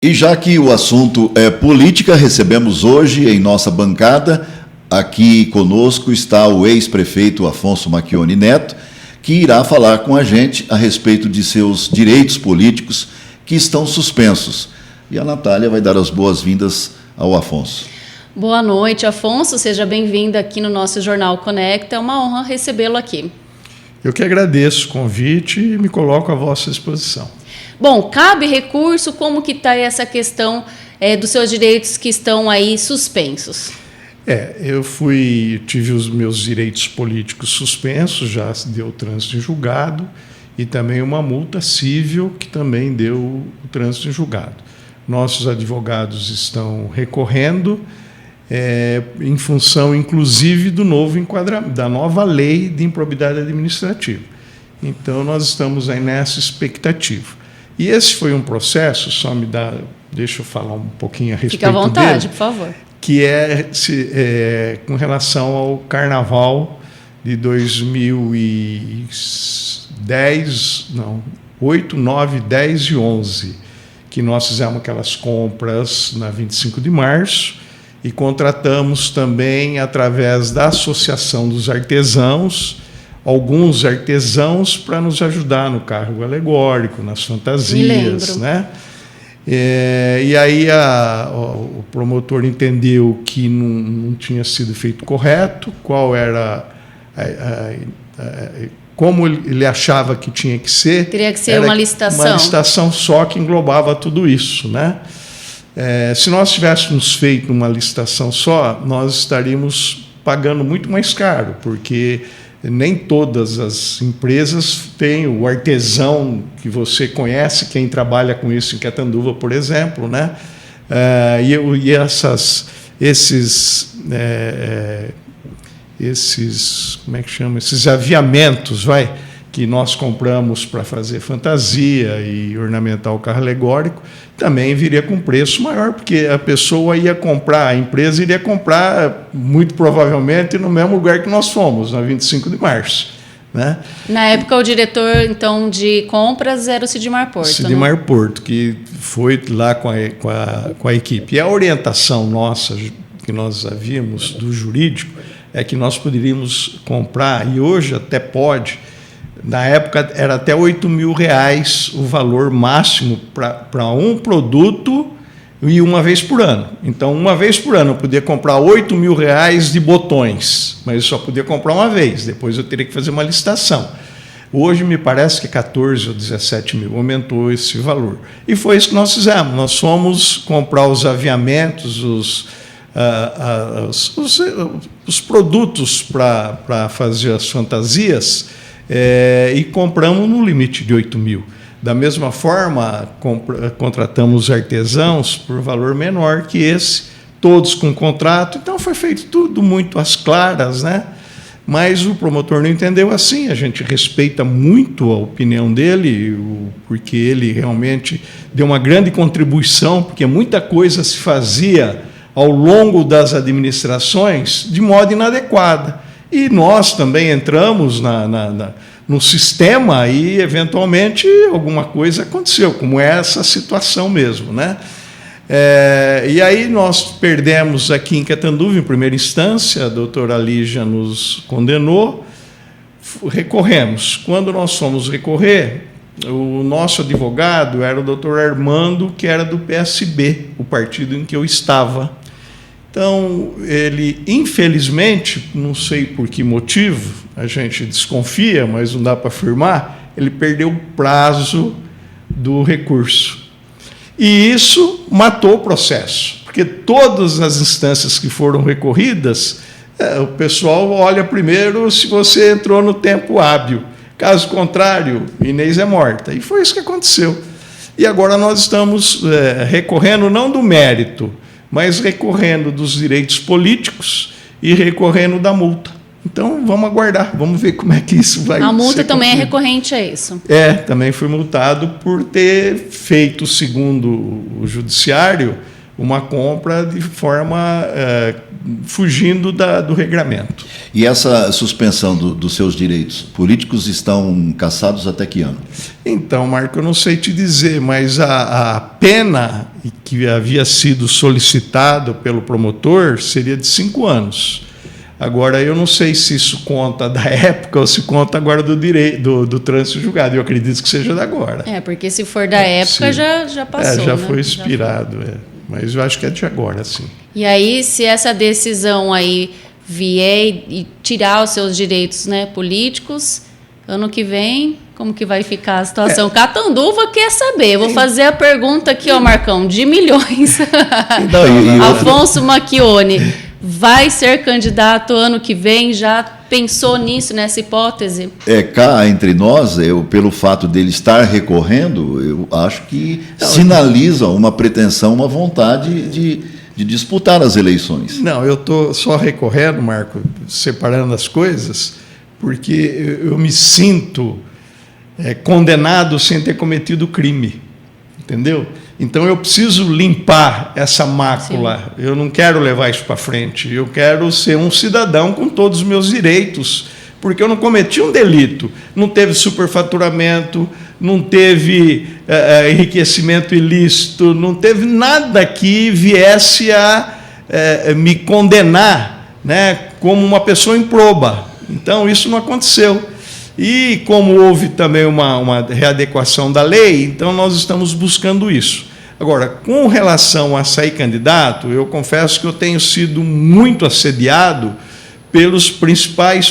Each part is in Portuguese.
E já que o assunto é política, recebemos hoje em nossa bancada, aqui conosco está o ex-prefeito Afonso Macchione Neto, que irá falar com a gente a respeito de seus direitos políticos que estão suspensos. E a Natália vai dar as boas-vindas ao Afonso. Boa noite, Afonso. Seja bem-vindo aqui no nosso Jornal Conecta. É uma honra recebê-lo aqui. Eu que agradeço o convite e me coloco à vossa disposição. Bom, cabe recurso? Como que está essa questão dos seus direitos que estão aí suspensos? Eu tive os meus direitos políticos suspensos, já deu trânsito em julgado, e também uma multa civil que também deu o trânsito em julgado. Nossos advogados estão recorrendo em função, inclusive, da nova lei de improbidade administrativa. Então, nós estamos aí nessa expectativa. E esse foi um processo, deixa eu falar um pouquinho a respeito dele. Fique à vontade, por favor. Que com relação ao Carnaval de 8, 9, 10 e 11, que nós fizemos aquelas compras na 25 de março e contratamos também, através da Associação dos Artesãos, alguns artesãos para nos ajudar no carro alegórico, nas fantasias, né? E aí o promotor entendeu que não tinha sido feito correto, qual era como ele achava que tinha que ser. Teria que ser uma licitação. Uma licitação só que englobava tudo isso, né? Se nós tivéssemos feito uma licitação só, nós estaríamos pagando muito mais caro, porque nem todas as empresas têm o artesão que você conhece, quem trabalha com isso em Catanduva, por exemplo, né? Como é que chama? Esses aviamentos, que nós compramos para fazer fantasia e ornamentar o carro alegórico, também viria com preço maior, porque a pessoa ia comprar, a empresa iria comprar, muito provavelmente, no mesmo lugar que nós fomos, na 25 de março. Né? Na época, o diretor, então, de compras era o Sidmar Porto. Sidmar Porto, que foi lá com a equipe. E a orientação nossa, que nós havíamos, do jurídico, é que nós poderíamos comprar, e hoje até pode. Na época, era até R$8.000 o valor máximo para um produto e uma vez por ano. Então, uma vez por ano, eu podia comprar R$8.000 de botões, mas eu só podia comprar uma vez. Depois, eu teria que fazer uma licitação. Hoje, me parece que 14 ou 17 mil, aumentou esse valor. E foi isso que nós fizemos. Nós fomos comprar os aviamentos, os produtos para fazer as fantasias, e compramos no limite de 8 mil. Da mesma forma, contratamos os artesãos por valor menor que esse, todos com contrato. Então, foi feito tudo muito às claras, né? Mas o promotor não entendeu assim. A gente respeita muito a opinião dele, porque ele realmente deu uma grande contribuição, porque muita coisa se fazia ao longo das administrações de modo inadequado. E nós também entramos no sistema e, eventualmente, alguma coisa aconteceu, como é essa situação mesmo, né? E aí nós perdemos aqui em Catanduva, em primeira instância, a doutora Lígia nos condenou, recorremos. Quando nós fomos recorrer, o nosso advogado era o doutor Armando, que era do PSB, o partido em que eu estava. Então, ele, infelizmente, não sei por que motivo, a gente desconfia, mas não dá para afirmar, ele perdeu o prazo do recurso. E isso matou o processo, porque todas as instâncias que foram recorridas, o pessoal olha primeiro se você entrou no tempo hábil. Caso contrário, Inês é morta. E foi isso que aconteceu. E agora nós estamos recorrendo não do mérito, mas recorrendo dos direitos políticos e recorrendo da multa. Então, vamos aguardar, vamos ver como é que isso vai ser. A multa também é recorrente a isso? Também foi multado por ter feito, segundo o judiciário, uma compra de forma fugindo do regramento. E essa suspensão dos seus direitos políticos estão cassados até que ano? Então, Marco, eu não sei te dizer, mas a pena que havia sido solicitado pelo promotor seria de 5 anos. Agora, eu não sei se isso conta da época ou se conta agora do trânsito julgado. Eu acredito que seja da agora. Porque se for da época, já passou. Já né? foi expirado, mas eu acho que é de agora, sim. E aí, se essa decisão aí vier e tirar os seus direitos, né, políticos, ano que vem, como que vai ficar a situação? Catanduva quer saber. Vou fazer a pergunta aqui, Marcão, de milhões. Afonso Macchione vai ser candidato ano que vem? Já pensou nisso, nessa hipótese? Cá entre nós, pelo fato dele estar recorrendo, eu acho que sinaliza uma pretensão, uma vontade de disputar as eleições. Não, eu estou só recorrendo, Marco, separando as coisas, porque eu me sinto condenado sem ter cometido crime, entendeu? Então eu preciso limpar essa mácula. Sim. Eu não quero levar isso para frente. Eu quero ser um cidadão com todos os meus direitos, porque eu não cometi um delito. Não teve superfaturamento, não teve enriquecimento ilícito, não teve nada que viesse a me condenar, né, como uma pessoa improba. Então isso não aconteceu. E como houve também uma readequação da lei, então nós estamos buscando isso. Agora, com relação a sair candidato, eu confesso que eu tenho sido muito assediado pelos principais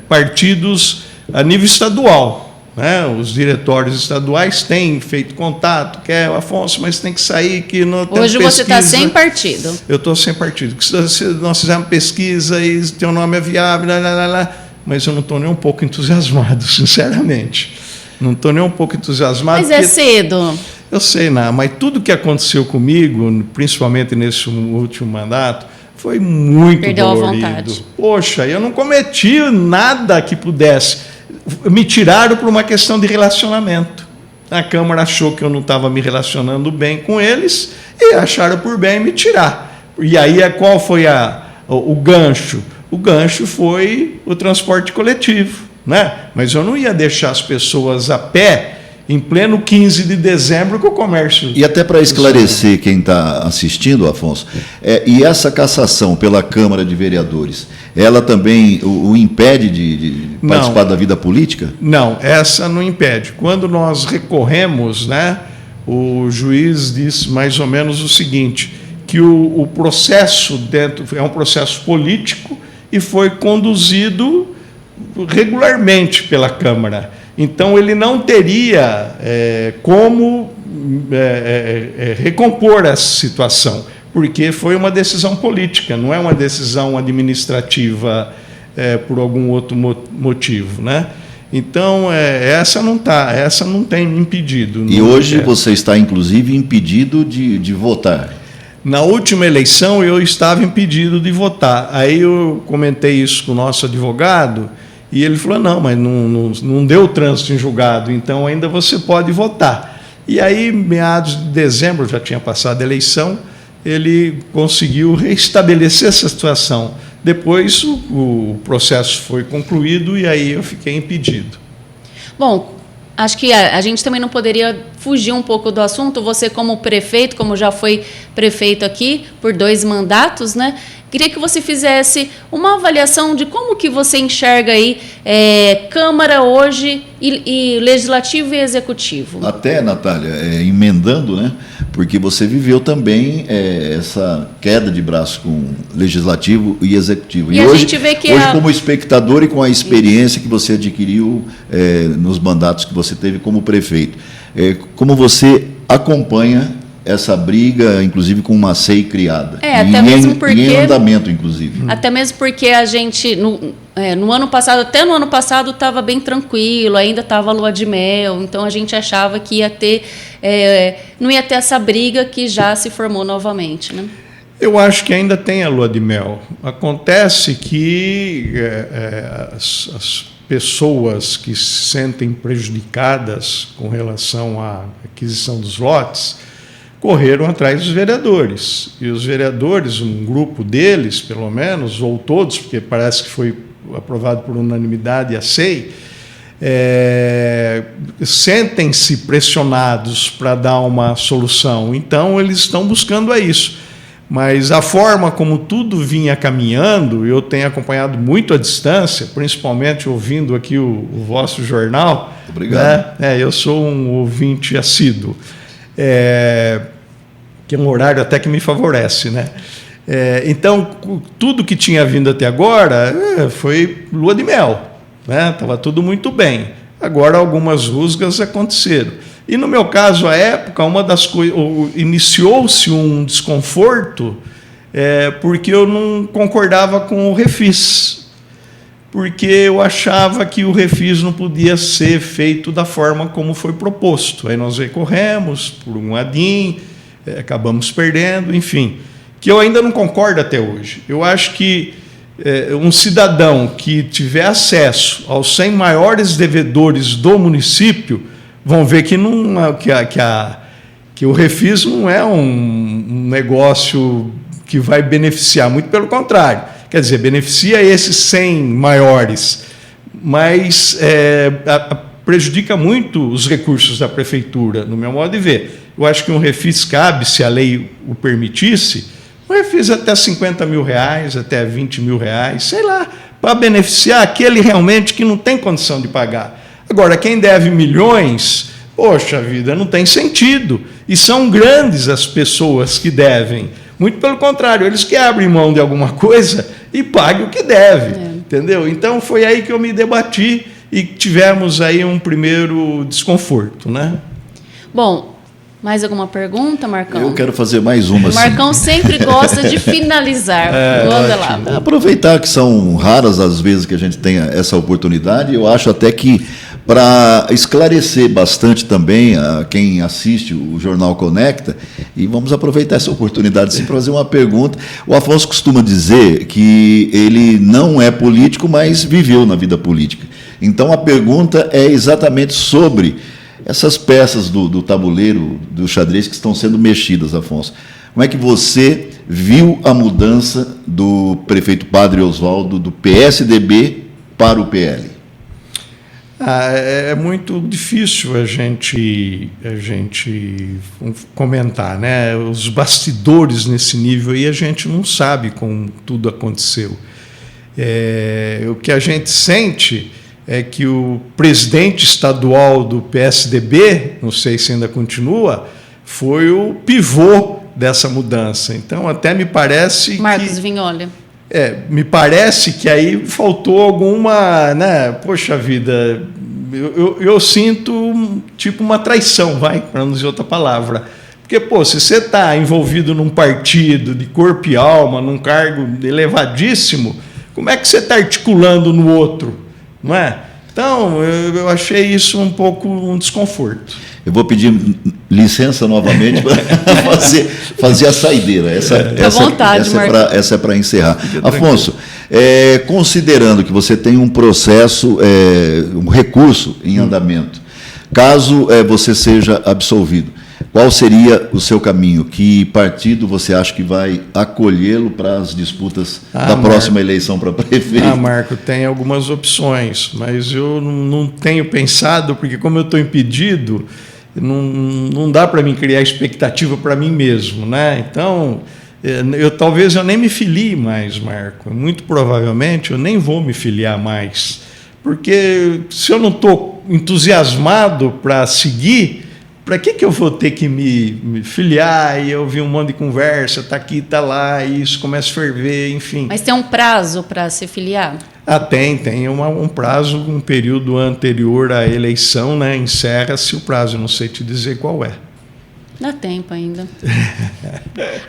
partidos a nível estadual, né? Os diretórios estaduais têm feito contato, Afonso, mas tem que sair, que não tem Hoje pesquisa. Você está sem partido. Eu estou sem partido. Se nós fizermos pesquisa e teu nome é viável, mas eu não estou nem um pouco entusiasmado, sinceramente. Não estou nem um pouco entusiasmado. Mas é cedo. Eu sei, mas tudo que aconteceu comigo, principalmente nesse último mandato, foi muito Perdeu dolorido. A vontade. Poxa, eu não cometi nada que pudesse. Me tiraram por uma questão de relacionamento. A Câmara achou que eu não estava me relacionando bem com eles e acharam por bem me tirar. E aí, qual foi o gancho? O gancho foi o transporte coletivo, né? Mas eu não ia deixar as pessoas a pé em pleno 15 de dezembro com o comércio. E até para esclarecer quem está assistindo, Afonso, e essa cassação pela Câmara de Vereadores, ela também o impede de participar da vida política? Não, essa não impede. Quando nós recorremos, né, o juiz disse mais ou menos o seguinte, que o processo é um processo político e foi conduzido regularmente pela Câmara. Então, ele não teria como recompor essa situação, porque foi uma decisão política, não é uma decisão administrativa por algum outro motivo, né? Então, essa não tem impedido. E hoje você está, inclusive, impedido de votar. Na última eleição, eu estava impedido de votar. Aí eu comentei isso com o nosso advogado, e ele falou, não, mas não deu trânsito em julgado, então ainda você pode votar. E aí, meados de dezembro, já tinha passado a eleição, ele conseguiu restabelecer essa situação. Depois, o processo foi concluído e aí eu fiquei impedido. Bom, acho que a gente também não poderia fugir um pouco do assunto. Você, como prefeito, como já foi prefeito aqui por 2 mandatos, né? Queria que você fizesse uma avaliação de como que você enxerga aí Câmara hoje e Legislativo e Executivo. Até, Natália, emendando, né? Porque você viveu também essa queda de braço com Legislativo e Executivo. E hoje, a gente vê que hoje como espectador e com a experiência que você adquiriu nos mandatos que você teve como prefeito, como você acompanha essa briga, inclusive com uma SEI criada. Até mesmo porque... em andamento, inclusive. Até mesmo porque a gente, no ano passado, até no ano passado, estava bem tranquilo, ainda estava a lua de mel, então a gente achava que ia ter, não ia ter essa briga que já se formou novamente, né? Eu acho que ainda tem a lua de mel. Acontece que as pessoas que se sentem prejudicadas com relação à aquisição dos lotes correram atrás dos vereadores. E os vereadores, um grupo deles, pelo menos, ou todos, porque parece que foi aprovado por unanimidade a SEI, sentem-se pressionados para dar uma solução. Então, eles estão buscando isso. Mas a forma como tudo vinha caminhando, eu tenho acompanhado muito à distância, principalmente ouvindo aqui o vosso jornal. Obrigado. Né? Eu sou um ouvinte assíduo, que é um horário até que me favorece, né? Então, tudo que tinha vindo até agora foi lua de mel, né? Estava tudo muito bem. Agora, algumas rusgas aconteceram. E, no meu caso, à época, uma das coisas, iniciou-se um desconforto porque eu não concordava com o refis, porque eu achava que o refis não podia ser feito da forma como foi proposto. Aí nós recorremos por um ADIM, acabamos perdendo, enfim, que eu ainda não concordo até hoje. Eu acho que um cidadão que tiver acesso aos 100 maiores devedores do município vão ver que o refis não é um negócio que vai beneficiar, muito pelo contrário. Quer dizer, beneficia esses 100 maiores, mas prejudica muito os recursos da prefeitura, no meu modo de ver. Eu acho que um refis cabe, se a lei o permitisse, um refis até R$50 mil, até R$20 mil, sei lá, para beneficiar aquele realmente que não tem condição de pagar. Agora, quem deve milhões, poxa vida, não tem sentido. E são grandes as pessoas que devem. Muito pelo contrário, eles que abrem mão de alguma coisa e pagam o que deve. Entendeu? Então, foi aí que eu me debati e tivemos aí um primeiro desconforto, né? Bom, mais alguma pergunta, Marcão? Eu quero fazer mais uma. O Marcão sempre gosta de finalizar. Manda lá. Aproveitar que são raras as vezes que a gente tem essa oportunidade, eu acho até que para esclarecer bastante também a quem assiste o Jornal Conecta, e vamos aproveitar essa oportunidade sim para fazer uma pergunta. O Afonso costuma dizer que ele não é político, mas viveu na vida política. Então a pergunta é exatamente sobre essas peças do tabuleiro, do xadrez que estão sendo mexidas, Afonso. Como é que você viu a mudança do prefeito Padre Oswaldo do PSDB para o PL? É muito difícil a gente comentar, né? Os bastidores nesse nível aí a gente não sabe como tudo aconteceu. O que a gente sente é que o presidente estadual do PSDB, não sei se ainda continua, foi o pivô dessa mudança. Então, até me parece Marcos Vignoli. Me parece que aí faltou alguma, né? Poxa vida, eu sinto tipo uma traição, para não dizer outra palavra. Porque, se você está envolvido num partido de corpo e alma, num cargo elevadíssimo, como é que você está articulando no outro? Não é? Então, eu achei isso um pouco um desconforto. Eu vou pedir licença novamente para fazer a saideira. Essa é para encerrar. Afonso, considerando que você tem um processo, um recurso em andamento, caso você seja absolvido, qual seria o seu caminho? Que partido você acha que vai acolhê-lo para as disputas da próxima eleição para prefeito? Marco, tem algumas opções, mas eu não tenho pensado, porque como eu estou impedido, não dá para mim criar expectativa para mim mesmo, né? Então, talvez eu nem me filie mais, Marco. Muito provavelmente eu nem vou me filiar mais, porque se eu não estou entusiasmado para seguir, para que eu vou ter que me filiar e eu ouvir um monte de conversa, tá aqui, tá lá, e isso começa a ferver, enfim. Mas tem um prazo para se filiar? Tem um prazo, um período anterior à eleição, né? Encerra-se o prazo, não sei te dizer qual é. Dá tempo ainda.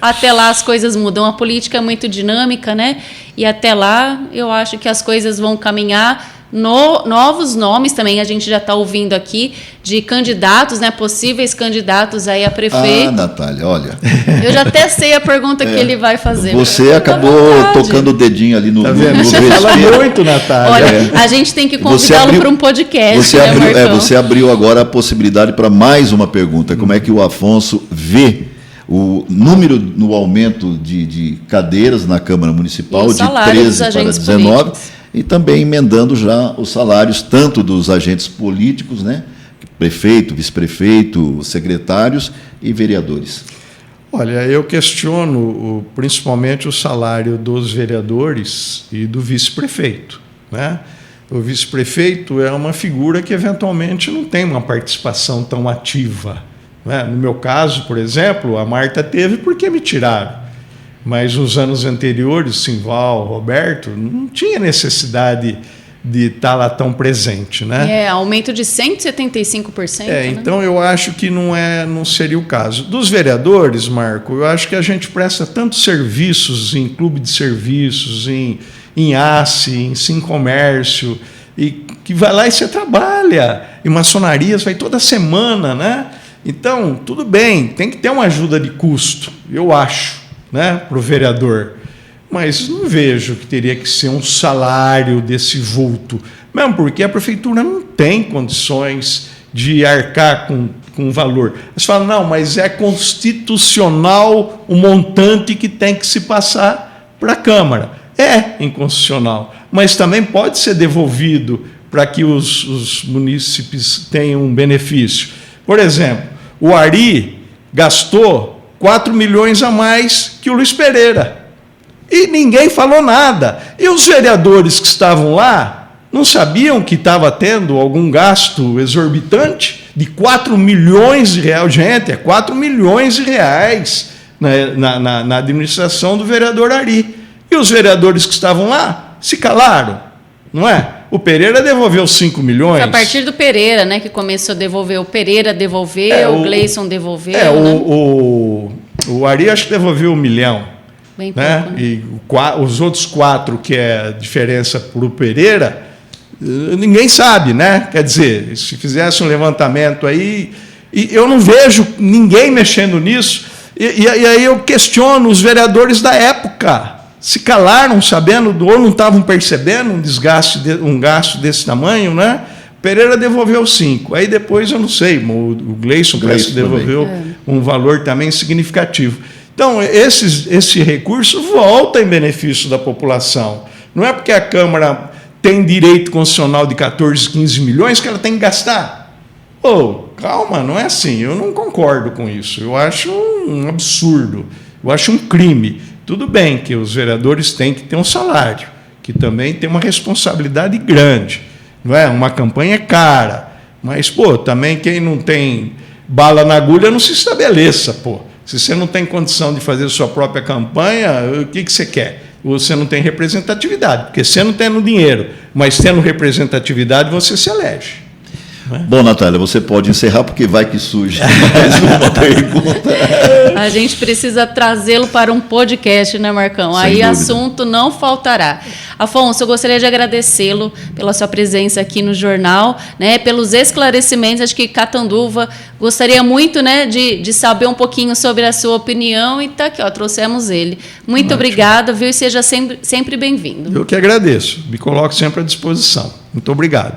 Até lá as coisas mudam, a política é muito dinâmica, né? E até lá eu acho que as coisas vão caminhar. Novos nomes também a gente já está ouvindo aqui de candidatos, né, possíveis candidatos aí a prefeito. Natália, olha. Eu já até sei a pergunta que ele vai fazer. Você acabou tocando o dedinho ali no Você fala muito, Natália. Olha, a gente tem que convidá-lo para um podcast. Você abriu agora a possibilidade para mais uma pergunta. Como é que o Afonso vê o número no aumento de cadeiras na Câmara Municipal, de 13 para 19, políticos. E também emendando já os salários tanto dos agentes políticos, né, prefeito, vice-prefeito, secretários e vereadores. Olha, eu questiono principalmente o salário dos vereadores e do vice-prefeito, né? O vice-prefeito é uma figura que, eventualmente, não tem uma participação tão ativa, né? No meu caso, por exemplo, a Marta teve porque me tiraram. Mas nos anos anteriores, Simval, Roberto, não tinha necessidade de estar lá tão presente, né? Aumento de 175%. Né? Então eu acho que não seria o caso. Dos vereadores, Marco, eu acho que a gente presta tantos serviços em clube de serviços, em ACE, em Sim Comércio, e que vai lá e você trabalha. Em maçonarias, vai toda semana, né? Então, tudo bem, tem que ter uma ajuda de custo, eu acho, né, para o vereador. Mas não vejo que teria que ser um salário desse vulto, mesmo porque a prefeitura não tem condições de arcar com valor. Você fala, não, mas é constitucional o montante que tem que se passar para a Câmara. É inconstitucional, mas também pode ser devolvido para que os munícipes tenham um benefício. Por exemplo, o Ari gastou 4 milhões a mais que o Luiz Pereira. E ninguém falou nada. E os vereadores que estavam lá não sabiam que estava tendo algum gasto exorbitante de 4 milhões de reais. Gente, é 4 milhões de reais na administração do vereador Ari. E os vereadores que estavam lá se calaram, não é? O Pereira devolveu 5 milhões. Foi a partir do Pereira, né, que começou a devolver. O Pereira devolveu, o Gleison devolveu. O Ari acho que devolveu 1 milhão. Bem né? pouco, né? E os outros 4, que é a diferença para o Pereira, ninguém sabe, né? Quer dizer, se fizesse um levantamento aí, e eu não vejo ninguém mexendo nisso, e aí eu questiono os vereadores da época. Se calaram sabendo, ou não estavam percebendo um gasto desse tamanho, né? Pereira devolveu 5. Aí depois eu não sei, o Gleison parece que devolveu um valor também significativo. Então, esse recurso volta em benefício da população. Não é porque a Câmara tem direito constitucional de 14, 15 milhões que ela tem que gastar. Calma, não é assim. Eu não concordo com isso. Eu acho um absurdo. Eu acho um crime. Tudo bem que os vereadores têm que ter um salário, que também tem uma responsabilidade grande. Não é? Uma campanha é cara. Mas, também quem não tem bala na agulha não se estabeleça, Se você não tem condição de fazer sua própria campanha, o que você quer? Você não tem representatividade, porque você não tendo dinheiro, mas tendo representatividade, você se elege. Bom, Natália, você pode encerrar, porque vai que surge mais uma pergunta. A gente precisa trazê-lo para um podcast, né, Marcão? Sem Aí dúvida. Assunto não faltará. Afonso, eu gostaria de agradecê-lo pela sua presença aqui no jornal, né, pelos esclarecimentos. Acho que Catanduva gostaria muito, né, de saber um pouquinho sobre a sua opinião, e está aqui, trouxemos ele. Muito obrigada, viu? E seja sempre bem-vindo. Eu que agradeço. Me coloco sempre à disposição. Muito obrigado.